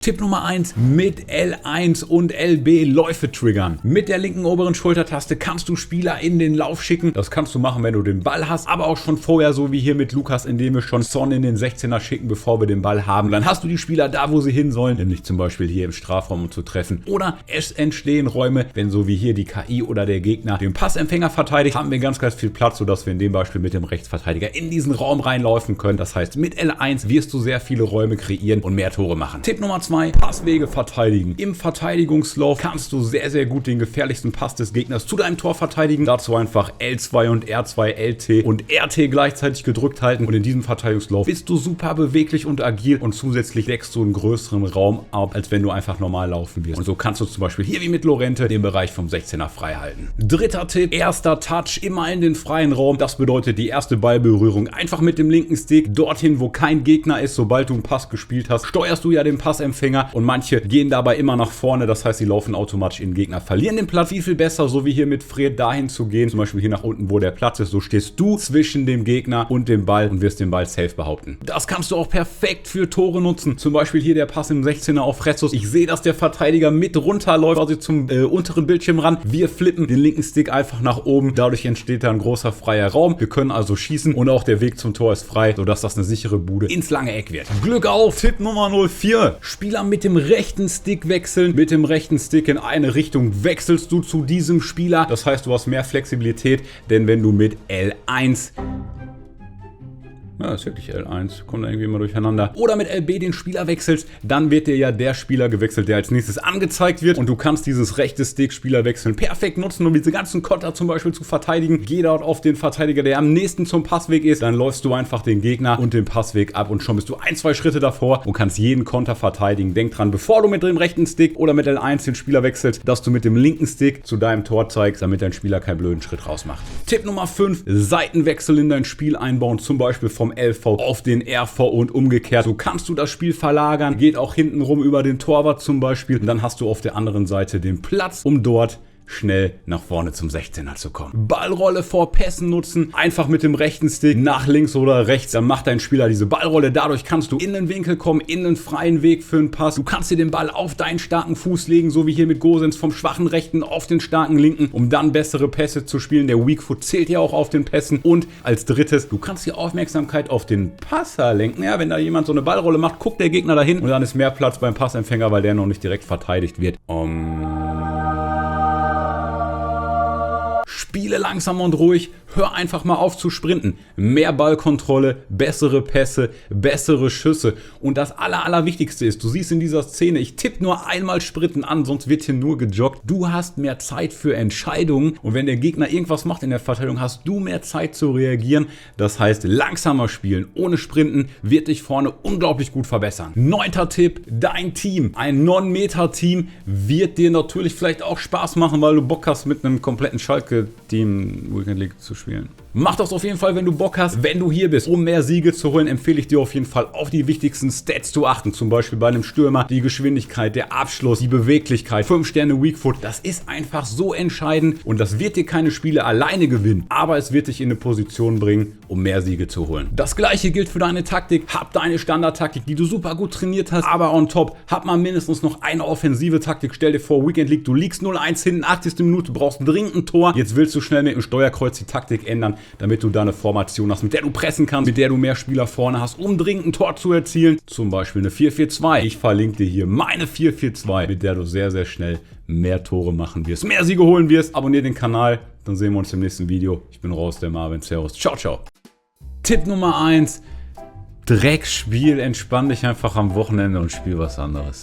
Tipp Nummer 1, mit L1 und LB Läufe triggern. Mit der linken oberen Schultertaste kannst du Spieler in den Lauf schicken. Das kannst du machen, wenn du den Ball hast, aber auch schon vorher, so wie hier mit Lukas, indem wir schon Son in den 16er schicken, bevor wir den Ball haben. Dann hast du die Spieler da, wo sie hin sollen, nämlich zum Beispiel hier im Strafraum, um zu treffen. Oder es entstehen Räume, wenn so wie hier die KI oder der Gegner den Passempfänger verteidigt, haben wir ganz viel Platz, sodass wir in dem Beispiel mit dem Rechtsverteidiger in diesen Raum reinlaufen können. Das heißt, mit L1 wirst du sehr viele Räume kreieren und mehr Tore machen. Tipp Nummer 2, Passwege verteidigen. Im Verteidigungslauf kannst du sehr gut den gefährlichsten Pass des Gegners zu deinem Tor verteidigen. Dazu einfach L2 und R2, LT und RT gleichzeitig gedrückt halten. Und in diesem Verteidigungslauf bist du super beweglich und agil und zusätzlich deckst du einen größeren Raum ab, als wenn du einfach normal laufen wirst. Und so kannst du zum Beispiel hier wie mit Lorente den Bereich vom 16er frei halten. Dritter Tipp, erster Touch, immer in den freien Raum. Das bedeutet die erste Ballberührung einfach mit dem linken Stick dorthin, wo kein Gegner ist. Sobald du einen Pass gespielt hast, steuerst du ja den Passempfänger. Und manche gehen dabei immer nach vorne, das heißt, sie laufen automatisch in den Gegner, verlieren den Platz. Viel besser, so wie hier mit Fred, dahin zu gehen, zum Beispiel hier nach unten, wo der Platz ist. So stehst du zwischen dem Gegner und dem Ball und wirst den Ball safe behaupten. Das kannst du auch perfekt für Tore nutzen. Zum Beispiel hier der Pass im 16er auf Jesus. Ich sehe, dass der Verteidiger mit runterläuft, quasi zum unteren Bildschirmrand. Wir flippen den linken Stick einfach nach oben. Dadurch entsteht da ein großer freier Raum. Wir können also schießen und auch der Weg zum Tor ist frei, sodass das eine sichere Bude ins lange Eck wird. Glück auf! Tipp Nummer 04. Spieler mit dem rechten Stick wechseln. Mit dem rechten Stick in eine Richtung wechselst du zu diesem Spieler. Das heißt, du hast mehr Flexibilität, denn wenn du mit L1 ist wirklich L1, kommt irgendwie immer durcheinander. Oder mit LB den Spieler wechselst, dann wird dir ja der Spieler gewechselt, der als nächstes angezeigt wird. Und du kannst dieses rechte Stick-Spieler wechseln perfekt nutzen, um diese ganzen Konter zum Beispiel zu verteidigen. Geh dort auf den Verteidiger, der am nächsten zum Passweg ist. Dann läufst du einfach den Gegner und den Passweg ab und schon bist du 1-2 Schritte davor und kannst jeden Konter verteidigen. Denk dran, bevor du mit dem rechten Stick oder mit L1 den Spieler wechselst, dass du mit dem linken Stick zu deinem Tor zeigst, damit dein Spieler keinen blöden Schritt rausmacht. Tipp Nummer 5, Seitenwechsel in dein Spiel einbauen, zum Beispiel vom LV auf den RV und umgekehrt. So kannst du das Spiel verlagern, geht auch hinten rum über den Torwart zum Beispiel. Und dann hast du auf der anderen Seite den Platz, um dort schnell nach vorne zum 16er zu kommen. Ballrolle vor Pässen nutzen, einfach mit dem rechten Stick nach links oder rechts, dann macht dein Spieler diese Ballrolle. Dadurch kannst du in den Winkel kommen, in den freien Weg für einen Pass. Du kannst dir den Ball auf deinen starken Fuß legen, so wie hier mit Gosens vom schwachen rechten auf den starken linken, um dann bessere Pässe zu spielen. Der Weak Foot zählt ja auch auf den Pässen. Und als drittes, du kannst die Aufmerksamkeit auf den Passer lenken. Ja, wenn da jemand so eine Ballrolle macht, guckt der Gegner dahin und dann ist mehr Platz beim Passempfänger, weil der noch nicht direkt verteidigt wird. Spiele langsam und ruhig, hör einfach mal auf zu sprinten. Mehr Ballkontrolle, bessere Pässe, bessere Schüsse. Und das Allerwichtigste ist, du siehst in dieser Szene, ich tippe nur einmal Sprinten an, sonst wird hier nur gejoggt. Du hast mehr Zeit für Entscheidungen und wenn der Gegner irgendwas macht in der Verteidigung, hast du mehr Zeit zu reagieren. Das heißt, langsamer spielen, ohne Sprinten, wird dich vorne unglaublich gut verbessern. 9. Tipp, dein Team. Ein 9-Meter-Team wird dir natürlich vielleicht auch Spaß machen, weil du Bock hast, mit einem kompletten Schalke-Team Weekend League zu spielen. Mach das auf jeden Fall, wenn du Bock hast. Wenn du hier bist, um mehr Siege zu holen, empfehle ich dir auf jeden Fall auf die wichtigsten Stats zu achten. Zum Beispiel bei einem Stürmer die Geschwindigkeit, der Abschluss, die Beweglichkeit, 5 Sterne Weak Foot. Das ist einfach so entscheidend und das wird dir keine Spiele alleine gewinnen, aber es wird dich in eine Position bringen, um mehr Siege zu holen. Das gleiche gilt für deine Taktik. Hab deine Standardtaktik, die du super gut trainiert hast, aber on top, hab mal mindestens noch eine offensive Taktik. Stell dir vor, Weekend League, du liegst 0-1 hinten, 80. Minute, brauchst dringend ein Tor. Jetzt willst du schnell mit dem Steuerkreuz die Taktik ändern, damit du da eine Formation hast, mit der du pressen kannst, mit der du mehr Spieler vorne hast, um dringend ein Tor zu erzielen. Zum Beispiel eine 4-4-2. Ich verlinke dir hier meine 4-4-2, mit der du sehr schnell mehr Tore machen wirst, mehr Siege holen wirst. Abonnier den Kanal, dann sehen wir uns im nächsten Video. Ich bin raus, der Marvin. Servus. Ciao, ciao. Tipp Nummer 1. Dreckspiel. Entspann dich einfach am Wochenende und spiel was anderes.